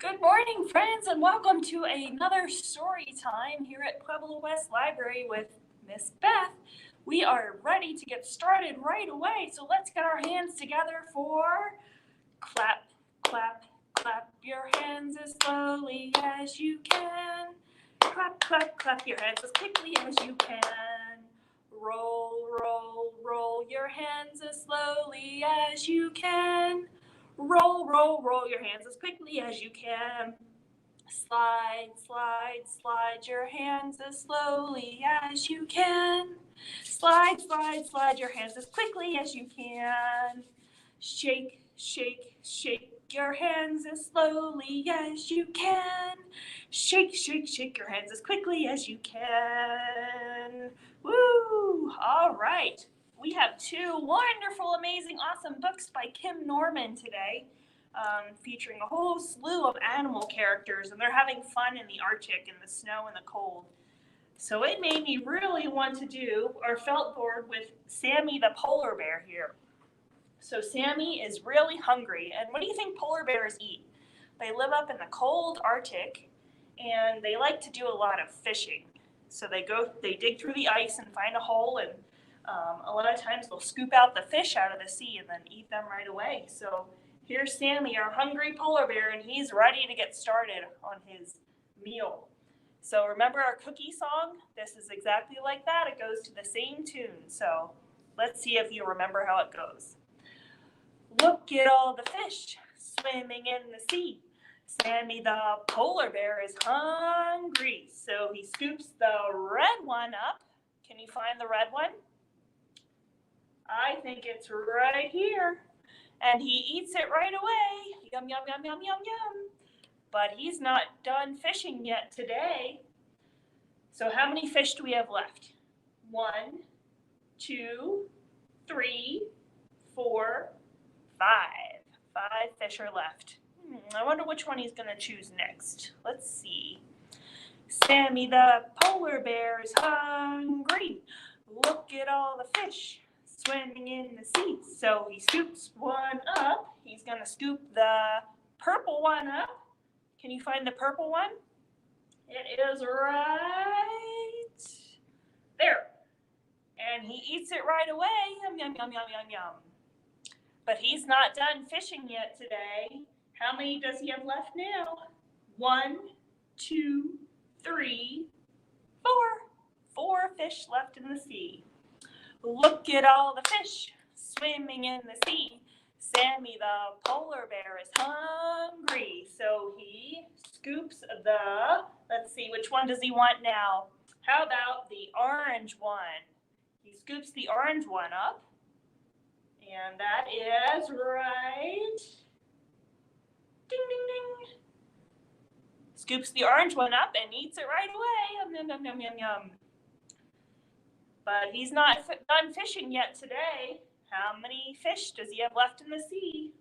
Good morning, friends, and welcome to another story time here at Pueblo West Library with Miss Beth. We are ready to get started right away, so let's get our hands together for clap, clap, clap your hands as slowly as you can. Clap, clap, clap your hands as quickly as you can. Roll, roll, roll your hands as slowly as you can. Roll, roll, roll your hands as quickly as you can. Slide, slide, slide your hands as slowly as you can. Slide, slide, slide your hands as quickly as you can. Shake, shake, shake your hands as slowly as you can. Shake, shake, shake your hands as quickly as you can. Woo! All right. We have two wonderful, amazing, awesome books by Kim Norman today, featuring a whole slew of animal characters, and they're having fun in the Arctic, in the snow and the cold. So it made me really want to do our felt board with Sammy the polar bear here. So Sammy is really hungry, and what do you think polar bears eat? They live up in the cold Arctic, and they like to do a lot of fishing. So they dig through the ice and find a hole, and a lot of times they'll scoop out the fish out of the sea and then eat them right away. So here's Sammy, our hungry polar bear, and he's ready to get started on his meal. So remember our cookie song? This is exactly like that. It goes to the same tune. So let's see if you remember how it goes. Look at all the fish swimming in the sea. Sammy the polar bear is hungry. So he scoops the red one up. Can you find the red one? I think it's right here. And he eats it right away. Yum, yum, yum, yum, yum, yum. But he's not done fishing yet today. So how many fish do we have left? 1, 2, 3, 4, 5. 5 fish are left. I wonder which one he's going to choose next. Let's see. Sammy the polar bear is hungry. Look at all the fish swimming in the sea. So he scoops one up. He's going to scoop the purple one up. Can you find the purple one? It is right there. And he eats it right away. Yum, yum, yum, yum, yum, yum. But he's not done fishing yet today. How many does he have left now? 1, 2, 3, 4. 4 fish left in the sea. Look at all the fish swimming in the sea. Sammy the polar bear is hungry. So he scoops let's see, which one does he want now? How about the orange one? He scoops the orange one up. And that is right. Ding, ding, ding. Scoops the orange one up and eats it right away. Yum, yum, yum, yum, yum. But he's not done fishing yet today. How many fish does he have left in the sea?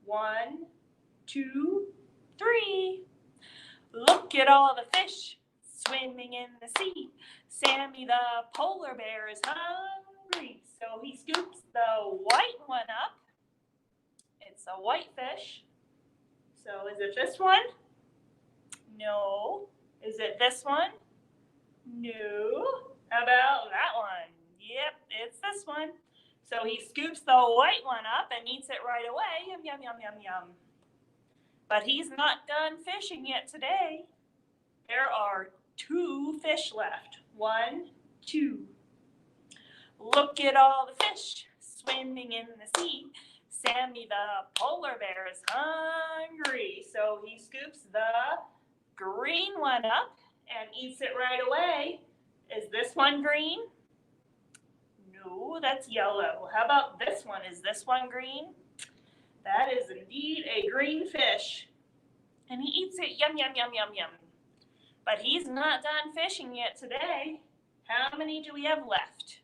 1, 2, 3. Look at all the fish swimming in the sea. Sammy the polar bear is hungry. So he scoops the white one up. It's a white fish. So is it this one? No. Is it this one? No. How about that one? Yep, it's this one. So he scoops the white one up and eats it right away. Yum, yum, yum, yum, yum. But he's not done fishing yet today. There are 2 fish left. 1, 2. Look at all the fish swimming in the sea. Sammy the polar bear is hungry. So he scoops the green one up and eats it right away. Is this one green? No, that's yellow. How about this one? Is this one green? That is indeed a green fish. And he eats it. Yum, yum, yum, yum, yum. But he's not done fishing yet today. How many do we have left?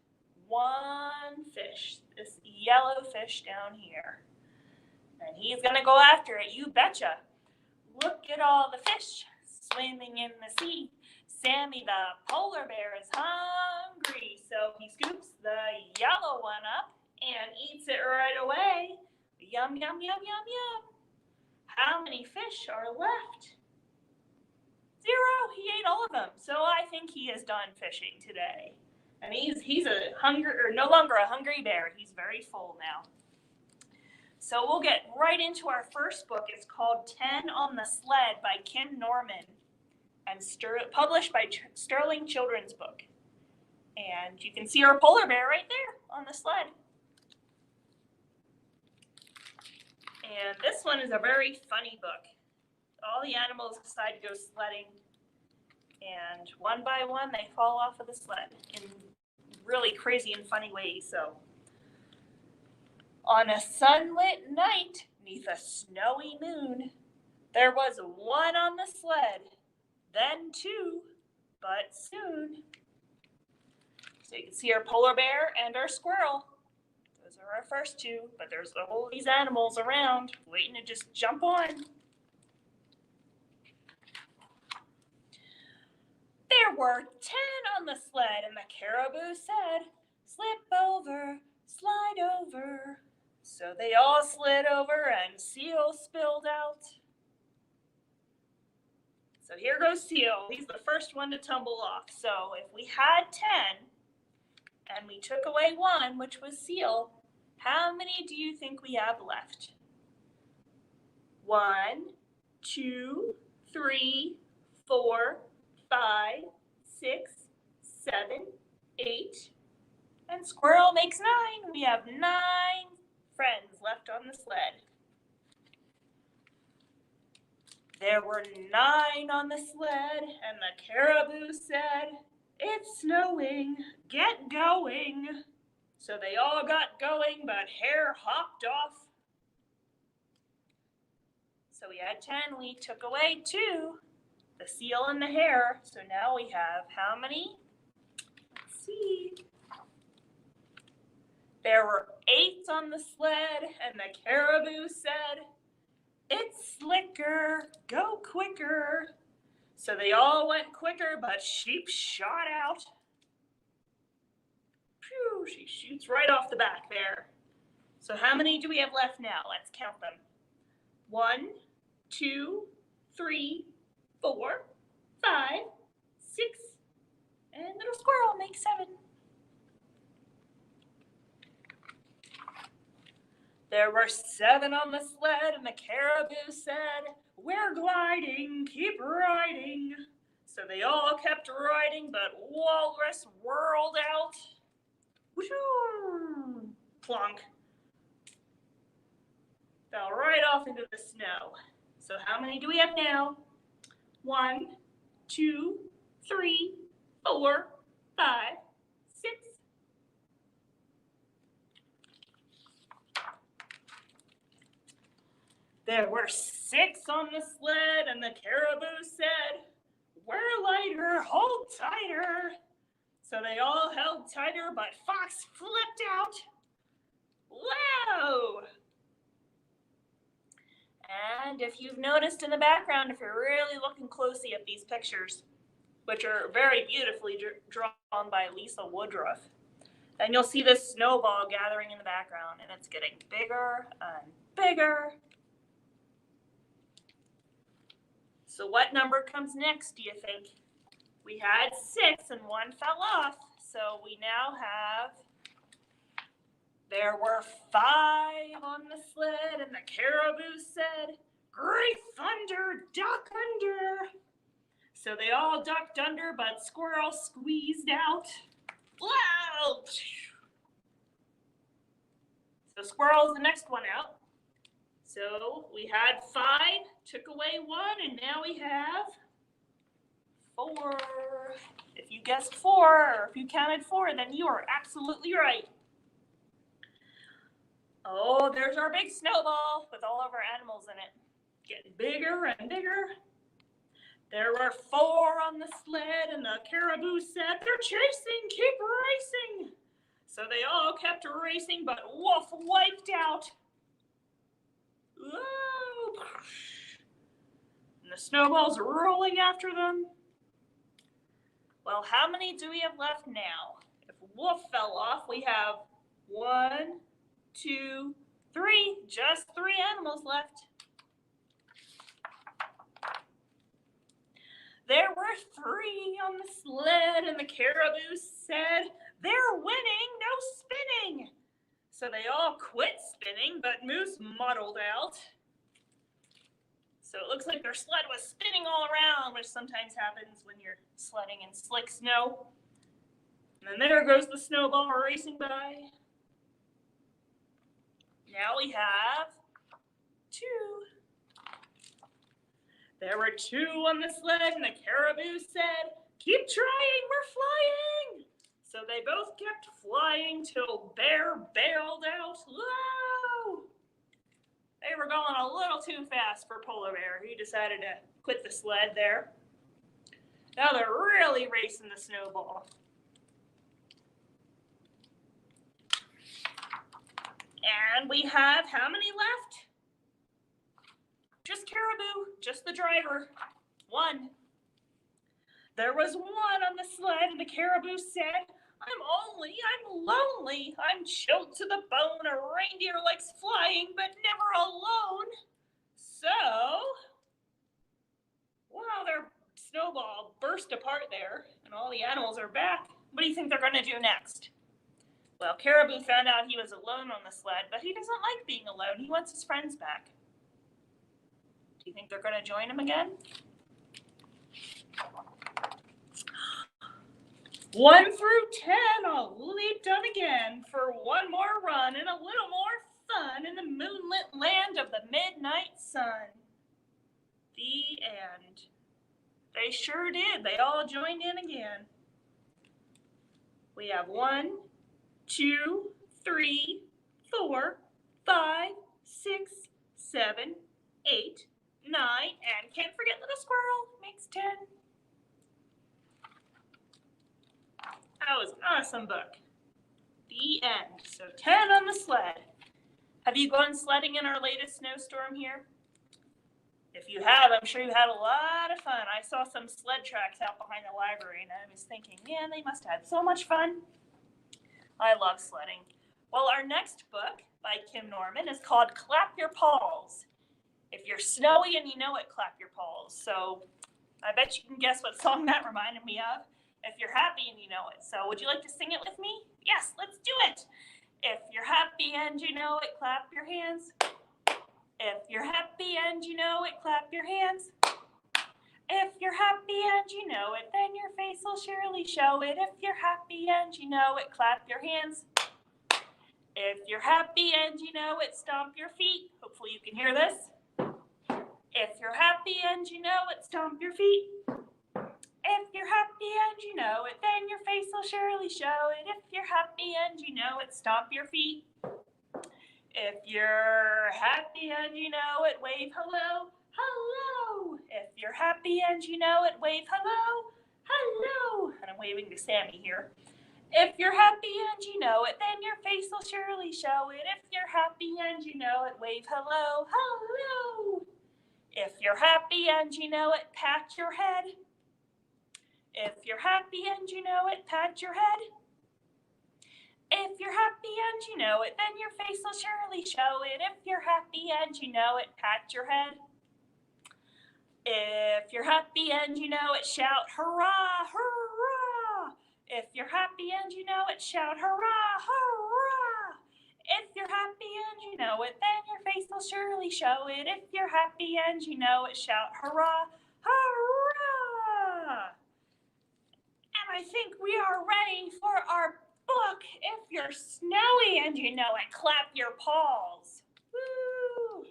1 fish. This yellow fish down here. And he's going to go after it, you betcha. Look at all the fish swimming in the sea. Sammy the polar bear is hungry. So he scoops the yellow one up and eats it right away. Yum, yum, yum, yum, yum. How many fish are left? 0. He ate all of them. So I think he is done fishing today. And he's no longer a hungry bear. He's very full now. So we'll get right into our first book. It's called 10 on the Sled by Kim Norman and published by Sterling Children's Book. And you can see our polar bear right there on the sled. And this one is a very funny book. All the animals decide to go sledding, and one by one they fall off of the sled in really crazy and funny ways. So, on a sunlit night, 'neath a snowy moon, there was 1 on the sled, then 2, but soon. So you can see our polar bear and our squirrel. Those are our first 2, but there's all these animals around waiting to just jump on. There were 10 on the sled, and the caribou said, "Slip over, slide over." So they all slid over, and Seal spilled out. So here goes Seal. He's the first one to tumble off. So if we had 10, and we took away 1, which was Seal, how many do you think we have left? 1, 2, 3, 4, 5, 6, 7, 8, and squirrel makes 9. We have 9 friends left on the sled. There were 9 on the sled, and the caribou said, "It's snowing, get going." So they all got going, but Hare hopped off. So we had 10, we took away 2. The Seal and the Hare. So now we have how many? Let's see. There were 8 on the sled, and the caribou said, "It's slicker, go quicker." So they all went quicker, but Sheep shot out. Phew, she shoots right off the back there. So how many do we have left now? Let's count them. 1, 2, 3, 4, 5, 6, and little squirrel makes 7. There were 7 on the sled, and the caribou said, "We're gliding, keep riding." So they all kept riding, but Walrus whirled out. Whoo! Plonk. Fell right off into the snow. So how many do we have now? 1, 2, 3, 4, 5, 6. There were 6 on the sled, and the caribou said, "We're lighter, hold tighter." So they all held tighter, but Fox flipped out. Whoa! And if you've noticed in the background, if you're really looking closely at these pictures, which are very beautifully drawn by Lisa Woodruff, then you'll see this snowball gathering in the background, and it's getting bigger and bigger. So what number comes next, do you think? We had 6 and 1 fell off. So we now have, there were 5 on the sled, and the caribou said, "Great thunder, duck under." So they all ducked under, but Squirrel squeezed out. Whoa! So Squirrel's the next one out. So we had 5, took away 1, and now we have 4. If you guessed 4, or if you counted 4, then you are absolutely right. Oh, there's our big snowball with all of our animals in it. Getting bigger and bigger. There were 4 on the sled, and the caribou said, "They're chasing, keep racing." So they all kept racing, but Wolf wiped out. Whoa! And the snowball's rolling after them. Well, how many do we have left now? If Wolf fell off, we have 1, 2, 3. Just 3 animals left. There were 3 on the sled, and the caribou said, "They're winning, no spinning." So they all quit spinning, but Moose muddled out. So it looks like their sled was spinning all around, which sometimes happens when you're sledding in slick snow. And then there goes the snowball racing by. Now we have 2. There were 2 on the sled, and the caribou said, "Keep trying, we're flying." So they both kept flying till Bear bailed out. Whoa! They were going a little too fast for Polar Bear. He decided to quit the sled there. Now they're really racing the snowball. And we have how many left? Just caribou, just the driver. 1. There was 1 on the sled, and the caribou said, I'm lonely. I'm chilled to the bone. A reindeer likes flying, but never alone. So, wow, their snowball burst apart there, and all the animals are back. What do you think they're going to do next? Well, Caribou found out he was alone on the sled, but he doesn't like being alone. He wants his friends back. Do you think they're going to join him again? 1 through 10 all leaped on again for one more run and a little more fun in the moonlit land of the midnight sun. The end. They sure did. They all joined in again. We have 1, 2, 3, 4, 5, 6, 7, 8, 9, and can't forget Little Squirrel, makes 10. That was an awesome book. The end. So 10 on the sled. Have you gone sledding in our latest snowstorm here? If you have, I'm sure you had a lot of fun. I saw some sled tracks out behind the library, and I was thinking, man, they must have had so much fun. I love sledding. Well, our next book by Kim Norman is called Clap Your Paws. If you're snowy and you know it, clap your paws. So I bet you can guess what song that reminded me of. If you're happy and you know it. So would you like to sing it with me? Yes, let's do it. If you're happy and you know it, clap your hands. If you're happy and you know it, clap your hands. If you're happy and you know it, then your face will surely show it. If you're happy and you know it, clap your hands. If you're happy and you know it, stomp your feet. Hopefully you can hear this. If you're happy and you know it, stomp your feet. If you're happy and you know it, then your face will surely show it. If you're happy and you know it, stomp your feet. If you're happy and you know it, wave hello, hello. If you're happy and you know it, wave hello, hello. And I'm waving to Sammy here. If you're happy and you know it, then your face will surely show it. If you're happy and you know it, wave hello, hello. If you're happy and you know it, pat your head. If you're happy and you know it, pat your head. If you're happy and you know it, then your face will surely show it. If you're happy and you know it, pat your head. If you're happy and you know it, shout hurrah, hurrah. If you're happy and you know it, shout hurrah, hurrah. If you're happy and you know it, then your face will surely show it. If you're happy and you know it, shout hurrah, hurrah. And I think we are ready for our book. If you're snowy and you know it, clap your paws. Woo!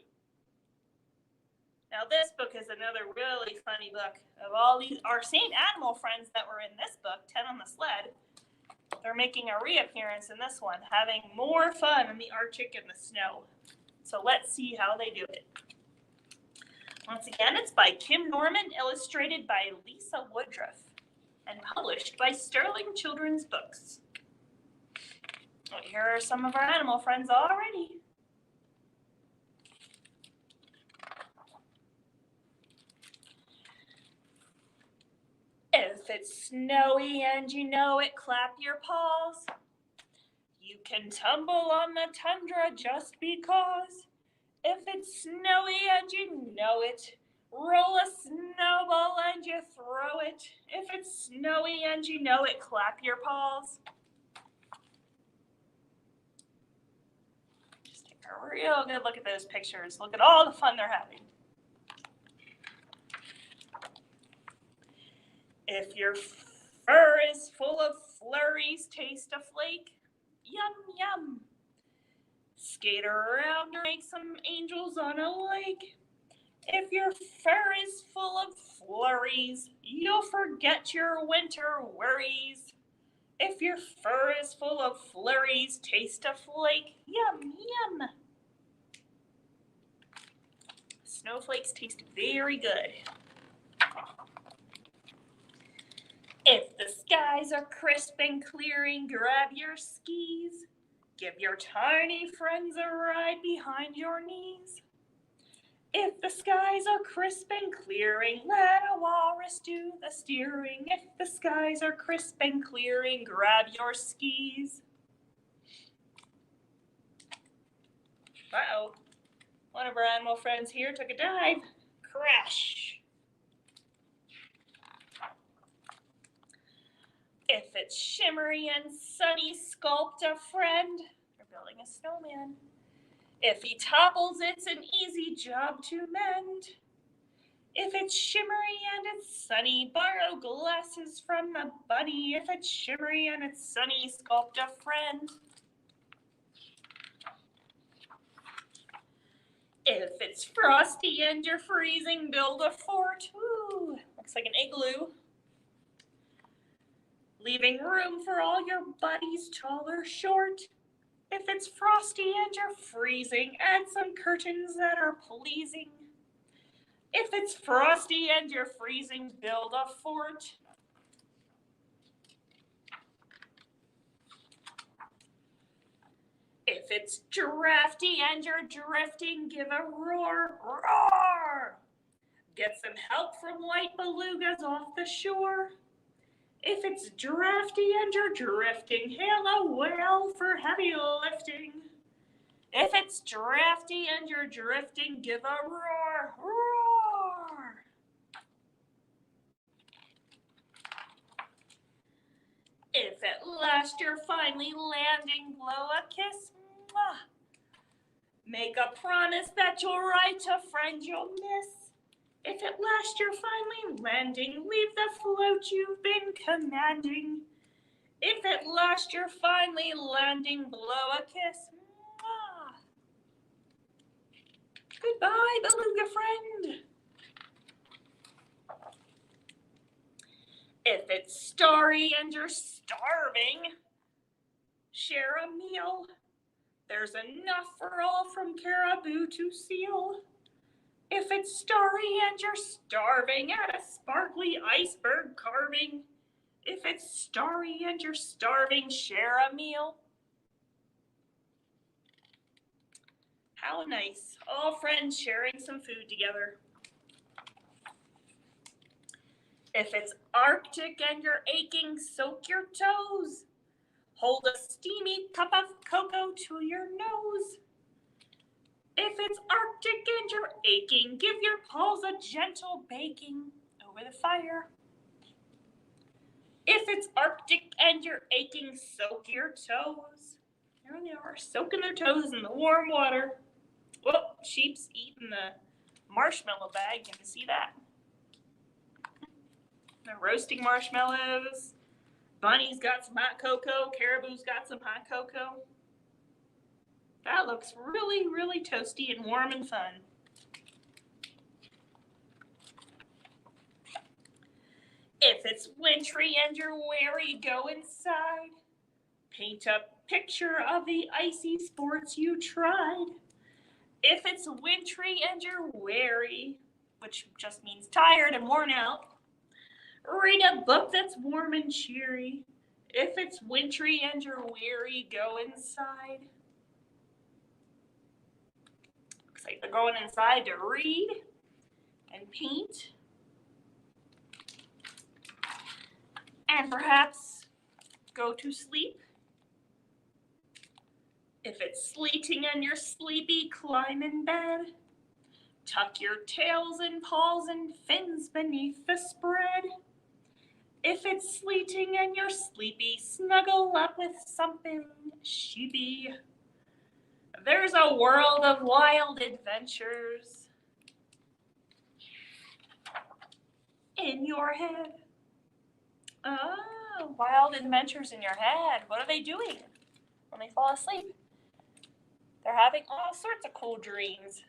Now this book is another really funny book. Of all these, our same animal friends that were in this book, 10 on the Sled, they're making a reappearance in this one, having more fun in the Arctic and the snow. So let's see how they do it. Once again, it's by Kim Norman, illustrated by Lisa Woodruff, and published by Sterling Children's Books. Well, here are some of our animal friends already. If it's snowy and you know it, clap your paws. You can tumble on the tundra just because. If it's snowy and you know it, Roll a snowball and you throw it. If it's snowy and you know it, clap your paws. Just take a real good look at those pictures. Look at all the fun they're having. If your fur is full of flurries, taste a flake. Yum, yum. Skate around or make some angels on a lake. If your fur is full of flurries, you'll forget your winter worries. If your fur is full of flurries, taste a flake. Yum, yum. Snowflakes taste very good. If the skies are crisp and clearing, grab your skis. Give your tiny friends a ride behind your knees. If the skies are crisp and clearing, let a walrus do the steering. If the skies are crisp and clearing, grab your skis. Uh-oh. One of our animal friends here took a dive. Crash. If it's shimmery and sunny, sculpt a friend. They're building a snowman. If he topples, it's an easy job to mend. If it's shimmery and it's sunny, borrow glasses from the bunny. If it's shimmery and it's sunny, sculpt a friend. If it's frosty and you're freezing, build a fort. Ooh, looks like an igloo. Leaving room for all your buddies, tall or short. If it's frosty and you're freezing, add some curtains that are pleasing. If it's frosty and you're freezing, build a fort. If it's drafty and you're drifting, give a roar, roar. Get some help from white belugas off the shore. If it's drafty and you're drifting, hail a whale for heavy lifting. If it's drafty and you're drifting, give a roar, roar. If at last you're finally landing, blow a kiss. Mwah. Make a promise that you'll write a friend you'll miss. If at last you're finally landing, leave the float you've been commanding. If at last you're finally landing, blow a kiss. Mwah. Goodbye, beluga friend. If it's starry and you're starving, share a meal. There's enough for all from caribou to seal. If it's starry and you're starving, add a sparkly iceberg carving. If it's starry and you're starving, share a meal. How nice, all friends sharing some food together. If it's Arctic and you're aching, soak your toes. Hold a steamy cup of cocoa to your nose. If it's Arctic and you're aching, give your paws a gentle baking over the fire. If it's Arctic and you're aching, soak your toes. There they are, soaking their toes in the warm water. Whoop, sheep's eating the marshmallow bag. You can see that. They're roasting marshmallows. Bunny's got some hot cocoa. Caribou's got some hot cocoa. That looks really, really toasty and warm and fun. If it's wintry and you're wary, go inside. Paint a picture of the icy sports you tried. If it's wintry and you're wary, which just means tired and worn out, read a book that's warm and cheery. If it's wintry and you're weary, go inside. Looks like they're going inside to read and paint. And perhaps go to sleep. If it's sleeting and you're sleepy, climb in bed. Tuck your tails and paws and fins beneath the spread. If it's sleeting and you're sleepy, snuggle up with something sheepy. There's a world of wild adventures in your head. Oh, wild adventures in your head. What are they doing when they fall asleep? They're having all sorts of cool dreams.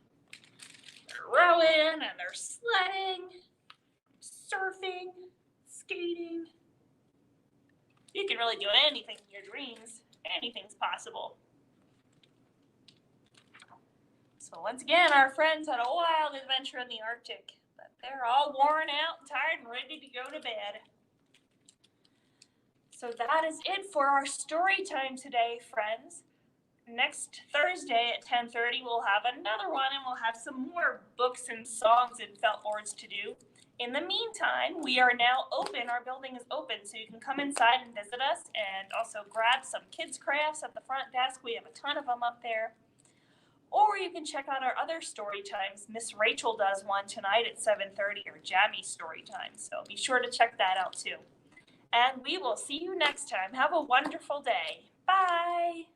They're rowing and they're sledding, surfing, skating. You can really do anything in your dreams. Anything's possible. So once again, our friends had a wild adventure in the Arctic, but they're all worn out, tired, and ready to go to bed. So that is it for our story time today, friends. Next Thursday at 10:30, we'll have another one, and we'll have some more books and songs and felt boards to do. In the meantime, we are now open. Our building is open, so you can come inside and visit us and also grab some kids' crafts at the front desk. We have a ton of them up there. Or you can check out our other story times. Miss Rachel does one tonight at 7:30, or Jammy Story Time. So be sure to check that out too. And we will see you next time. Have a wonderful day. Bye.